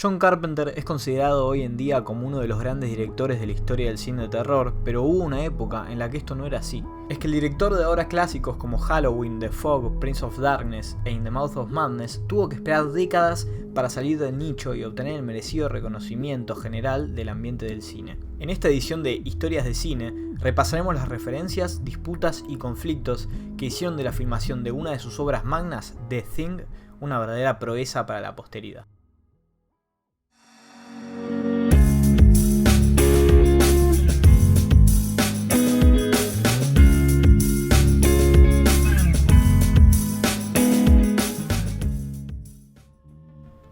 John Carpenter es considerado hoy en día como uno de los grandes directores de la historia del cine de terror, pero hubo una época en la que esto no era así. Es que el director de obras clásicos como Halloween, The Fog, Prince of Darkness e In the Mouth of Madness tuvo que esperar décadas para salir del nicho y obtener el merecido reconocimiento general del ambiente del cine. En esta edición de Historias de Cine repasaremos las referencias, disputas y conflictos que hicieron de la filmación de una de sus obras magnas, The Thing, una verdadera proeza para la posteridad.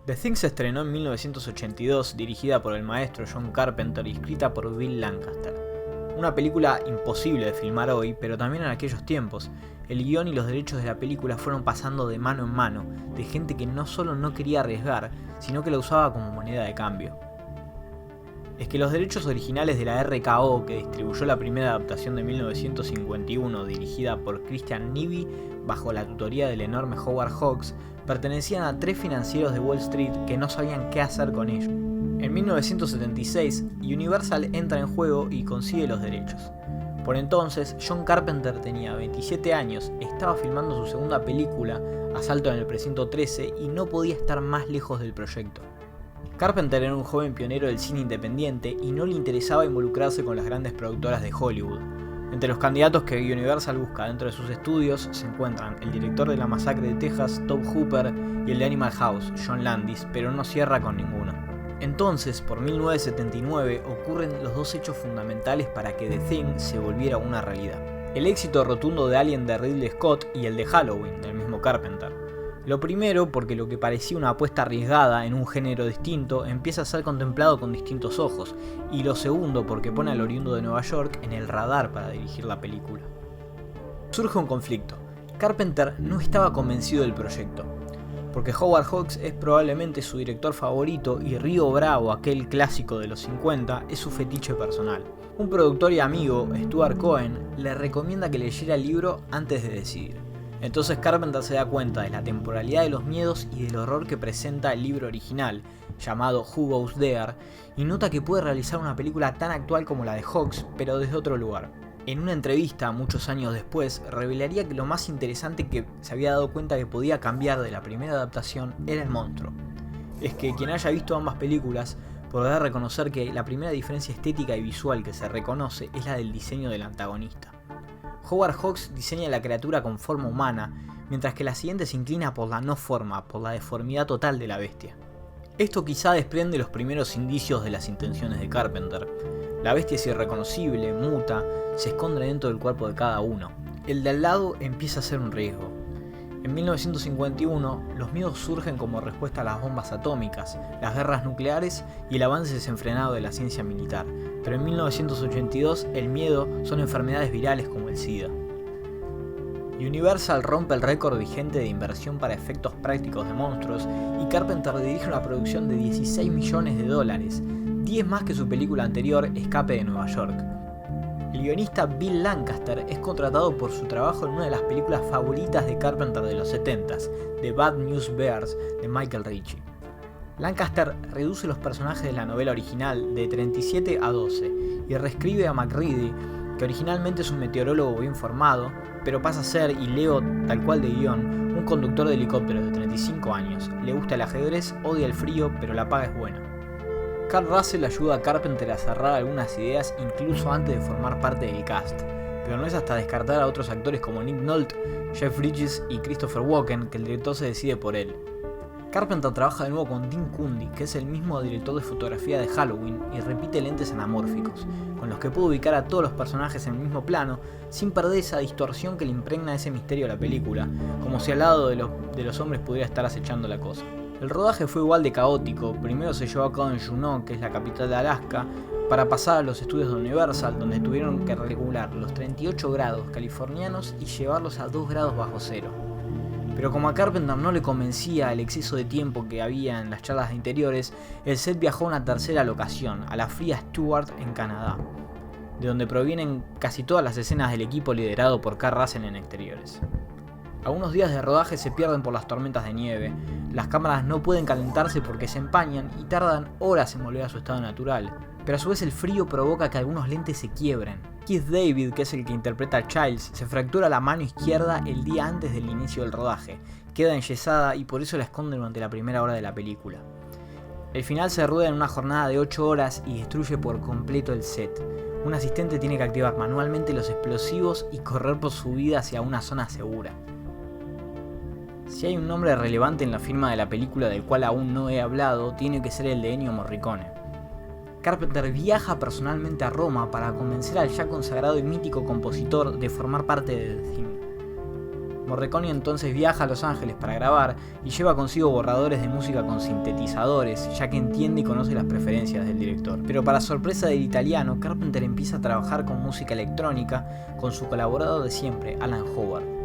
The Thing se estrenó en 1982, dirigida por el maestro John Carpenter y escrita por Bill Lancaster. Una película imposible de filmar hoy, pero también en aquellos tiempos. El guión y los derechos de la película fueron pasando de mano en mano, de gente que no solo no quería arriesgar, sino que la usaba como moneda de cambio. Es que los derechos originales de la RKO, que distribuyó la primera adaptación de 1951 dirigida por Christian Nyby bajo la tutoría del enorme Howard Hawks, pertenecían a tres financieros de Wall Street que no sabían qué hacer con ellos. En 1976, Universal entra en juego y consigue los derechos. Por entonces, John Carpenter tenía 27 años, estaba filmando su segunda película, Asalto en el Precinto 13, y no podía estar más lejos del proyecto. Carpenter era un joven pionero del cine independiente y no le interesaba involucrarse con las grandes productoras de Hollywood. Entre los candidatos que Universal busca dentro de sus estudios se encuentran el director de La Masacre de Texas, Tobe Hooper, y el de Animal House, John Landis, pero no cierra con ninguno. Entonces, por 1979, ocurren los dos hechos fundamentales para que The Thing se volviera una realidad. El éxito rotundo de Alien de Ridley Scott y el de Halloween, del mismo Carpenter. Lo primero porque lo que parecía una apuesta arriesgada en un género distinto empieza a ser contemplado con distintos ojos, y lo segundo porque pone al oriundo de Nueva York en el radar para dirigir la película. Surge un conflicto. Carpenter no estaba convencido del proyecto, porque Howard Hawks es probablemente su director favorito y Río Bravo, aquel clásico de los 50, es su fetiche personal. Un productor y amigo, Stuart Cohen, le recomienda que leyera el libro antes de decidir. Entonces Carpenter se da cuenta de la temporalidad de los miedos y del horror que presenta el libro original, llamado Who Goes There, y nota que puede realizar una película tan actual como la de Hawks, pero desde otro lugar. En una entrevista, muchos años después, revelaría que lo más interesante que se había dado cuenta que podía cambiar de la primera adaptación era el monstruo. Es que quien haya visto ambas películas podrá reconocer que la primera diferencia estética y visual que se reconoce es la del diseño del antagonista. Howard Hawks diseña la criatura con forma humana, mientras que la siguiente se inclina por la no forma, por la deformidad total de la bestia. Esto quizá desprende los primeros indicios de las intenciones de Carpenter. La bestia es irreconocible, muta, se esconde dentro del cuerpo de cada uno. El de al lado empieza a ser un riesgo. En 1951, los miedos surgen como respuesta a las bombas atómicas, las guerras nucleares y el avance desenfrenado de la ciencia militar. Pero en 1982, el miedo son enfermedades virales como el SIDA. Universal rompe el récord vigente de inversión para efectos prácticos de monstruos y Carpenter dirige una producción de $16 millones, 10 más que su película anterior, Escape de Nueva York. El guionista Bill Lancaster es contratado por su trabajo en una de las películas favoritas de Carpenter de los 70s, The Bad News Bears, de Michael Ritchie. Lancaster reduce los personajes de la novela original de 37 a 12 y reescribe a MacReady, que originalmente es un meteorólogo bien formado, pero pasa a ser, y leo tal cual de guión, un conductor de helicóptero de 35 años. Le gusta el ajedrez, odia el frío, pero la paga es buena. Carl Russell ayuda a Carpenter a cerrar algunas ideas incluso antes de formar parte del cast, pero no es hasta descartar a otros actores como Nick Nolte, Jeff Bridges y Christopher Walken que el director se decide por él. Carpenter trabaja de nuevo con Dean Cundey, que es el mismo director de fotografía de Halloween, y repite lentes anamórficos, con los que puede ubicar a todos los personajes en el mismo plano, sin perder esa distorsión que le impregna ese misterio a la película, como si al lado de los hombres pudiera estar acechando la cosa. El rodaje fue igual de caótico. Primero se llevó a cabo en Juneau, que es la capital de Alaska, para pasar a los estudios de Universal, donde tuvieron que regular los 38 grados californianos y llevarlos a 2 grados bajo cero. Pero como a Carpenter no le convencía el exceso de tiempo que había en las charlas de interiores, el set viajó a una tercera locación, a la fría Stuart en Canadá, de donde provienen casi todas las escenas del equipo liderado por Carl Russell en exteriores. Algunos días de rodaje se pierden por las tormentas de nieve, las cámaras no pueden calentarse porque se empañan y tardan horas en volver a su estado natural, pero a su vez el frío provoca que algunos lentes se quiebren. Keith David, que es el que interpreta a Childs, se fractura la mano izquierda el día antes del inicio del rodaje, queda enyesada y por eso la esconde durante la primera hora de la película. El final se rueda en una jornada de 8 horas y destruye por completo el set. Un asistente tiene que activar manualmente los explosivos y correr por su vida hacia una zona segura. Si hay un nombre relevante en la firma de la película del cual aún no he hablado, tiene que ser el de Ennio Morricone. Carpenter viaja personalmente a Roma para convencer al ya consagrado y mítico compositor de formar parte de The Thing. Morricone entonces viaja a Los Ángeles para grabar y lleva consigo borradores de música con sintetizadores, ya que entiende y conoce las preferencias del director. Pero para sorpresa del italiano, Carpenter empieza a trabajar con música electrónica con su colaborador de siempre, Alan Howard.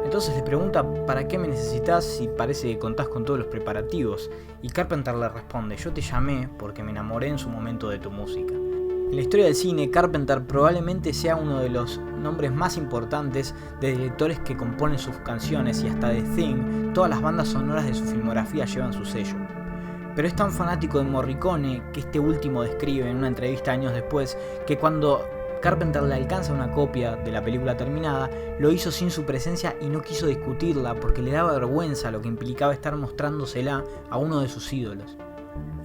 Entonces le pregunta ¿para qué me necesitas si parece que contás con todos los preparativos? Y Carpenter le responde: yo te llamé porque me enamoré en su momento de tu música. En la historia del cine, Carpenter probablemente sea uno de los nombres más importantes de directores que componen sus canciones y hasta The Thing, todas las bandas sonoras de su filmografía llevan su sello. Pero es tan fanático de Morricone que este último describe en una entrevista años después que cuando Carpenter le alcanza una copia de la película terminada, lo hizo sin su presencia y no quiso discutirla porque le daba vergüenza lo que implicaba estar mostrándosela a uno de sus ídolos.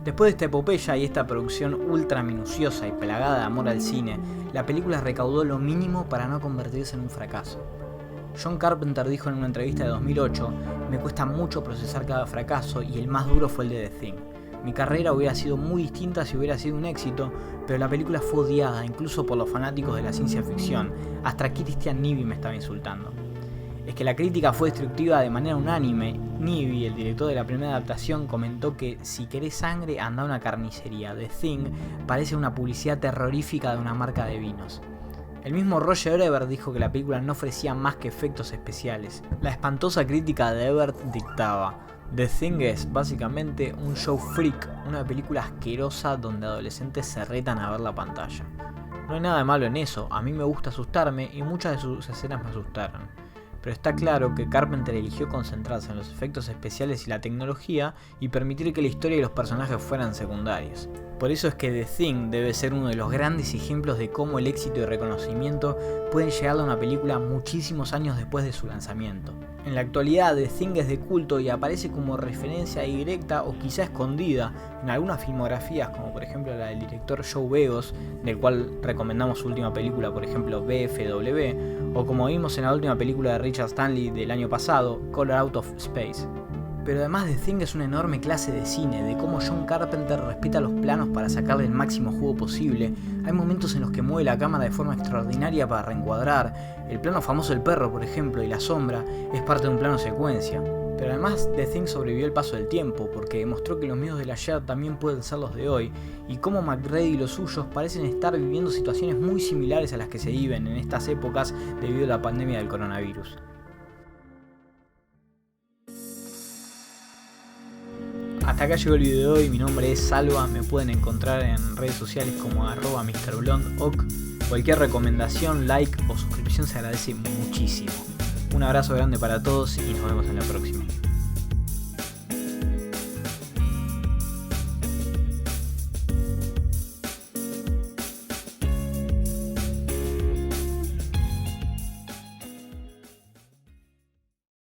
Después de esta epopeya y esta producción ultra minuciosa y plagada de amor al cine, la película recaudó lo mínimo para no convertirse en un fracaso. John Carpenter dijo en una entrevista de 2008: me cuesta mucho procesar cada fracaso y el más duro fue el de The Thing. Mi carrera hubiera sido muy distinta si hubiera sido un éxito, pero la película fue odiada incluso por los fanáticos de la ciencia ficción. Hasta Christian Nivi me estaba insultando. Es que la crítica fue destructiva de manera unánime. Nivi, el director de la primera adaptación, comentó que si querés sangre, anda a una carnicería. The Thing parece una publicidad terrorífica de una marca de vinos. El mismo Roger Ebert dijo que la película no ofrecía más que efectos especiales. La espantosa crítica de Ebert dictaba: The Thing es básicamente un show freak, una película asquerosa donde adolescentes se retan a ver la pantalla. No hay nada de malo en eso, a mí me gusta asustarme y muchas de sus escenas me asustaron. Pero está claro que Carpenter eligió concentrarse en los efectos especiales y la tecnología y permitir que la historia y los personajes fueran secundarios. Por eso es que The Thing debe ser uno de los grandes ejemplos de cómo el éxito y reconocimiento pueden llegar a una película muchísimos años después de su lanzamiento. En la actualidad, The Thing es de culto y aparece como referencia directa o quizá escondida en algunas filmografías, como por ejemplo la del director Joe Begos, del cual recomendamos su última película, por ejemplo BFW, o como vimos en la última película de Richard Stanley del año pasado, Color Out of Space. Pero además The Thing es una enorme clase de cine, de cómo John Carpenter respeta los planos para sacarle el máximo jugo posible. Hay momentos en los que mueve la cámara de forma extraordinaria para reencuadrar. El plano famoso del perro, por ejemplo, y la sombra, es parte de un plano secuencia. Pero además The Thing sobrevivió el paso del tiempo, porque demostró que los miedos del ayer también pueden ser los de hoy, y cómo McReady y los suyos parecen estar viviendo situaciones muy similares a las que se viven en estas épocas debido a la pandemia del coronavirus. Hasta acá llegó el video de hoy, mi nombre es Salva, me pueden encontrar en redes sociales como @MrBlondOc. Cualquier recomendación, like o suscripción se agradece muchísimo. Un abrazo grande para todos y nos vemos en la próxima.